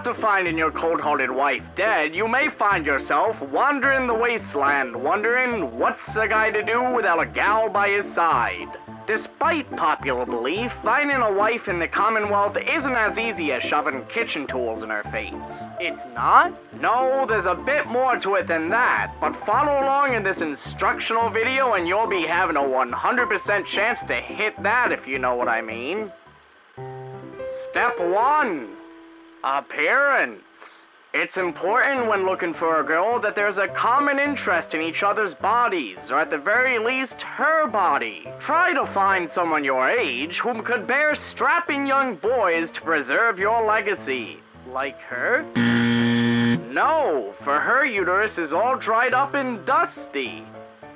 After finding your cold-hearted wife dead, you may find yourself wandering the wasteland, wondering what's a guy to do without a gal by his side. Despite popular belief, finding a wife in the Commonwealth isn't as easy as shoving kitchen tools in her face. It's not? No, there's a bit more to it than that, but follow along in this instructional video and you'll be having a 100% chance to hit that, if you know what I mean. Step 1. Appearance. It's important when looking for a girl that there's a common interest in each other's bodies, or at the very least, her body. Try to find someone your age whom could bear strapping young boys to preserve your legacy. Like her? No, for her uterus is all dried up and dusty.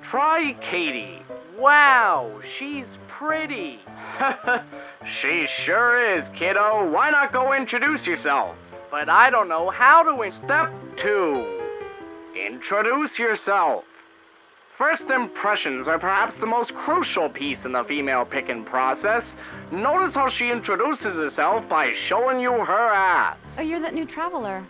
Try Katie. Wow, she's pretty. She sure is, kiddo. Why not go introduce yourself? But I don't know how to. Step 2. Introduce yourself. First impressions are perhaps the most crucial piece in the female picking process. Notice how she introduces herself by showing you her ass. Oh, you're that new traveler.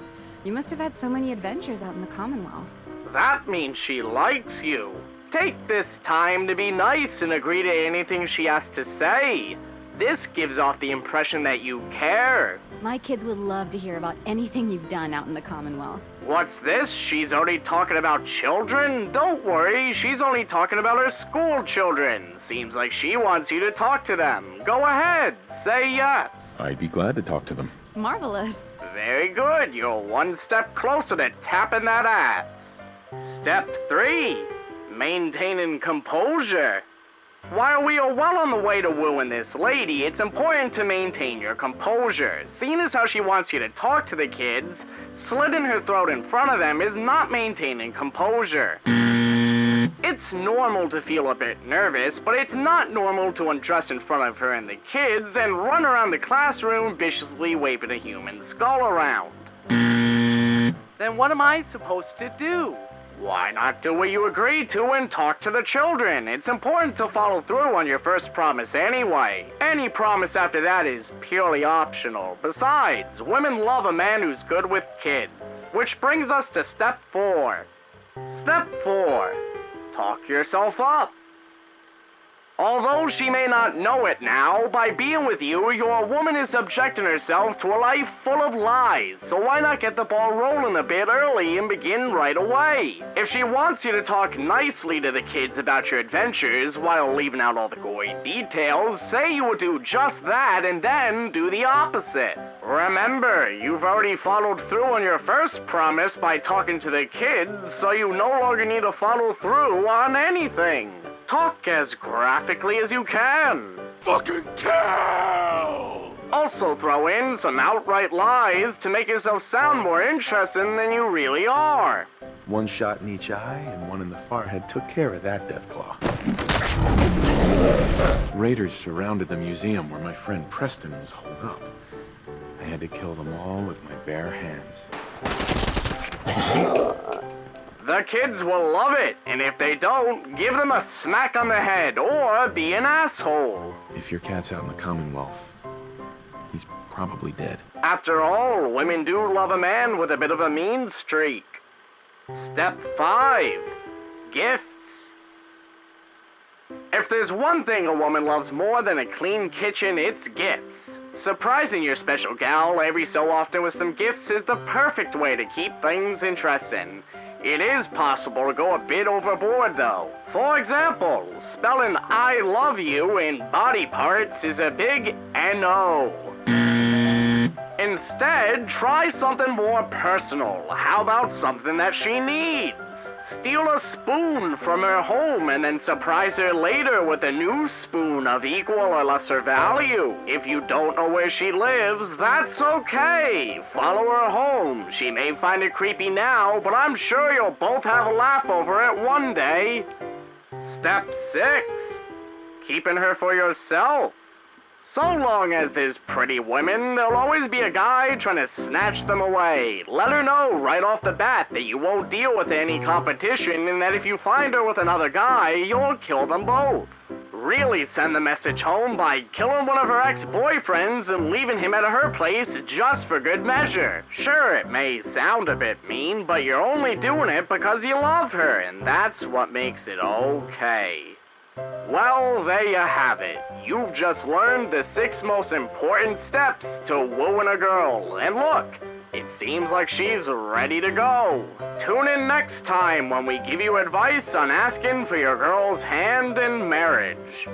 You must have had so many adventures out in the Commonwealth. That means she likes you. Take this time to be nice and agree to anything she has to say. This gives off the impression that you care. My kids would love to hear about anything you've done out in the Commonwealth. What's this? She's already talking about children? Don't worry, she's only talking about her school children. Seems like she wants you to talk to them. Go ahead, say yes. I'd be glad to talk to them. Marvelous. Very good, you're one step closer to tapping that ass. Step 3, maintaining composure. While we are well on the way to wooing this lady, it's important to maintain your composure. Seeing as how she wants you to talk to the kids, slitting her throat in front of them is not maintaining composure. It's normal to feel a bit nervous, but it's not normal to undress in front of her and the kids and run around the classroom viciously waving a human skull around. Then what am I supposed to do? Why not do what you agreed to and talk to the children? It's important to follow through on your first promise anyway. Any promise after that is purely optional. Besides, women love a man who's good with kids. Which brings us to step 4. Step 4. Talk yourself up. Although she may not know it now, by being with you, your woman is subjecting herself to a life full of lies, so why not get the ball rolling a bit early and begin right away? If she wants you to talk nicely to the kids about your adventures while leaving out all the gory details, say you will do just that and then do the opposite. Remember, you've already followed through on your first promise by talking to the kids, so you no longer need to follow through on anything. Talk as graphically as you can. Fucking kill! Also throw in some outright lies to make yourself sound more interesting than you really are. One shot in each eye and one in the forehead took care of that deathclaw. Raiders surrounded the museum where my friend Preston was holed up. I had to kill them all with my bare hands. The kids will love it, and if they don't, give them a smack on the head or be an asshole. If your cat's out in the Commonwealth, he's probably dead. After all, women do love a man with a bit of a mean streak. Step 5. Gifts. If there's one thing a woman loves more than a clean kitchen, it's gifts. Surprising your special gal every so often with some gifts is the perfect way to keep things interesting. It is possible to go a bit overboard though. For example, spelling I love you in body parts is a big NO. Instead, try something more personal. How about something that she needs? Steal a spoon from her home and then surprise her later with a new spoon of equal or lesser value. If you don't know where she lives, that's okay. Follow her home. She may find it creepy now, but I'm sure you'll both have a laugh over it one day. Step 6. Keeping her for yourself. So long as there's pretty women, there'll always be a guy trying to snatch them away. Let her know right off the bat that you won't deal with any competition and that if you find her with another guy, you'll kill them both. really send the message home by killing one of her ex-boyfriends and leaving him at her place just for good measure. Sure, it may sound a bit mean, but you're only doing it because you love her, and that's what makes it okay. Well, there you have it. You've just learned the 6 most important steps to wooing a girl, and look, it seems like she's ready to go. Tune in next time when we give you advice on asking for your girl's hand in marriage.